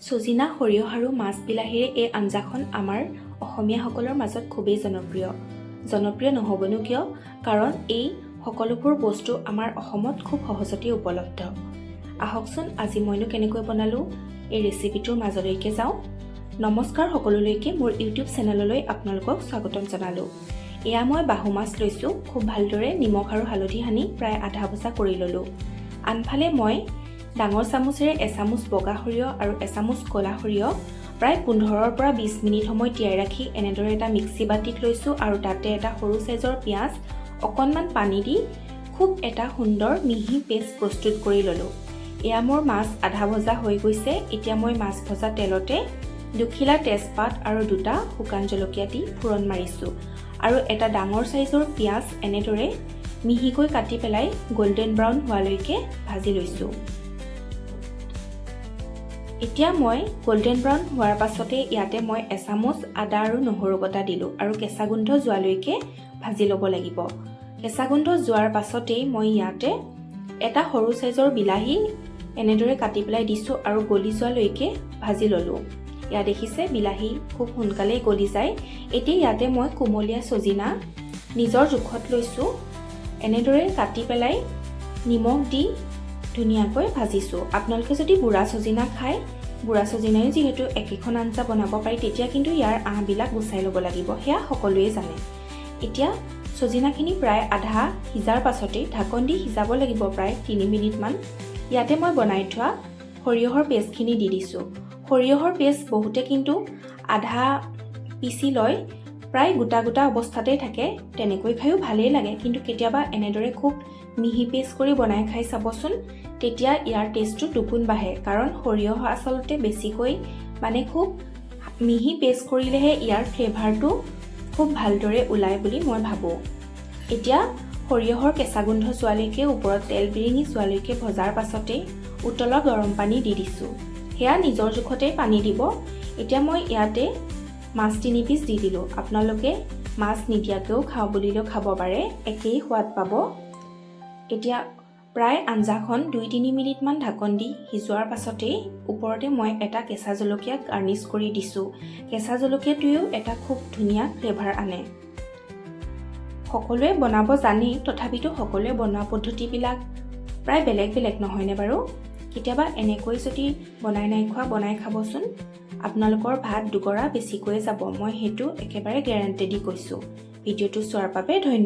ছজিনা সৰিয়হ আৰু মাছ বিলাহীৰে এই আঞ্জাখন আমাৰ অসমীয়াসকলৰ মাজত খুবেই জনপ্ৰিয়। জনপ্ৰিয় নহ'বনো কিয়? কাৰণ এই সকলোবোৰ বস্তু আমাৰ অসমত খুব সহজতে উপলব্ধ। আহকচোন আজি মইনো কেনেকৈ বনালোঁ এই ৰেচিপিটোৰ মাজলৈকে যাওঁ। নমস্কাৰ সকলোলৈকে মোৰ ইউটিউব চেনেললৈ আপোনালোকক স্বাগতম জনালোঁ। এয়া মই বাহু মাছ লৈছোঁ, খুব ভালদৰে নিমখ আৰু হালধি সানি প্ৰায় আধা ভজা কৰি ল'লোঁ। আনফালে মই ডাঙৰ চামুচেৰে এচামুচ বগা সৰিয়হ আৰু এচামুচ ক'লা সৰিয়হ প্ৰায় 15ৰ পৰা 20 মিনিট সময় তিয়াই ৰাখি এনেদৰে এটা মিক্সি বাতিত লৈছোঁ আৰু তাতে এটা সৰু সাইজৰ পিঁয়াজ অকণমান পানী দি খুব এটা সুন্দৰ মিহি পেষ্ট প্ৰস্তুত কৰি ল'লোঁ। এয়া মোৰ মাছ আধা ভজা হৈ গৈছে। এতিয়া মই মাছ ভজা তেলতে দুখিলা তেজপাত আৰু দুটা শুকান জলকীয়া দি ফোৰণ মাৰিছোঁ আৰু এটা ডাঙৰ সাইজৰ পিঁয়াজ এনেদৰে মিহিকৈ কাটি পেলাই গোল্ডেন ব্ৰাউন হোৱালৈকে ভাজি লৈছোঁ। এতিয়া মই গোল্ডেন ব্ৰাউন হোৱাৰ পাছতে ইয়াতে মই এচামুচ আদা আৰু নহৰু বটা দিলোঁ আৰু কেঁচা গোন্ধ যোৱালৈকে ভাজি ল'ব লাগিব। কেঁচা গোন্ধ যোৱাৰ পাছতেই মই ইয়াতে এটা সৰু সাইজৰ বিলাহী এনেদৰে কাটি পেলাই দিছোঁ আৰু গলি যোৱালৈকে ভাজি ল'লোঁ। ইয়াত দেখিছে বিলাহী খুব সোনকালেই গলি যায়। এতিয়া ইয়াতে মই কোমলীয়া ছজিনা নিজৰ জোখত লৈছোঁ, এনেদৰে কাটি পেলাই নিমখ দি ধুনীয়াকৈ ভাজিছোঁ। আপোনালোকে যদি বুঢ়া ছজিনা খায়, বুঢ়া ছজিনাই যিহেতু একেখন আঞ্জা বনাব পাৰি, তেতিয়া কিন্তু ইয়াৰ আঁহবিলাক গুচাই ল'ব লাগিব, সেয়া সকলোৱে জানে। এতিয়া ছজিনাখিনি প্ৰায় আধা সিজাৰ পাছতেই ঢাকন দি সিজাব লাগিব প্ৰায় 3 মিনিটমান। ইয়াতে মই বনাই থোৱা সৰিয়হৰ পেষ্টখিনি দি দিছোঁ। সৰিয়হৰ পেষ্ট বহুতে কিন্তু আধা পিচি লয়, প্ৰায় গোটা গোটা অৱস্থাতেই থাকে, তেনেকৈ খায়ো ভালেই লাগে। কিন্তু কেতিয়াবা এনেদৰে খুব মিহি পেষ্ট কৰি বনাই খাই চাবচোন, তেতিয়া ইয়াৰ টেষ্টটো দুগুণ বাঢ়ে। কাৰণ সৰিয়হ আচলতে বেছিকৈ খুব মিহি পেষ্ট কৰিলেহে ইয়াৰ ফ্লেভাৰটো খুব ভালদৰে ওলায় বুলি মই ভাবোঁ। এতিয়া সৰিয়হৰ কেঁচা গোন্ধ যোৱালৈকে ওপৰত তেল বিৰিঙি যোৱালৈকে ভজাৰ পাছতেই উতলা গৰম পানী দি দিছোঁ। সেয়া নিজৰ জোখতেই পানী দিব। এতিয়া মই ইয়াতে মাছ 3 পিচ দি দিলোঁ। আপোনালোকে মাছ নিদিয়াকৈও খাওঁ বুলিলেও খাব পাৰে, একেই সোৱাদ পাব। এতিয়া প্ৰায় আঞ্জাখন 2-3 মিনিটমান ঢাকন দি সিজোৱাৰ পাছতেই ওপৰতে মই এটা কেঁচা জলকীয়া গাৰ্নিছ কৰি দিছোঁ। কেঁচা জলকীয়াটোৱেও এটা খুব ধুনীয়া ফ্লেভাৰ আনে। সকলোৱে বনাব জানেই, তথাপিতো সকলোৱে বনোৱা পদ্ধতিবিলাক প্ৰায় বেলেগ বেলেগ নহয়নে বাৰু? কেতিয়াবা এনেকৈ যদি বনাই নাই খোৱা, বনাই খাবচোন, আপোনালোকৰ ভাত দুগৰা বেছিকৈ যাব। মই সেইটো একেবাৰে গেৰাণ্টি দি কৈছোঁ। ভিডিঅ'টো চোৱাৰ বাবে ধন্যবাদ।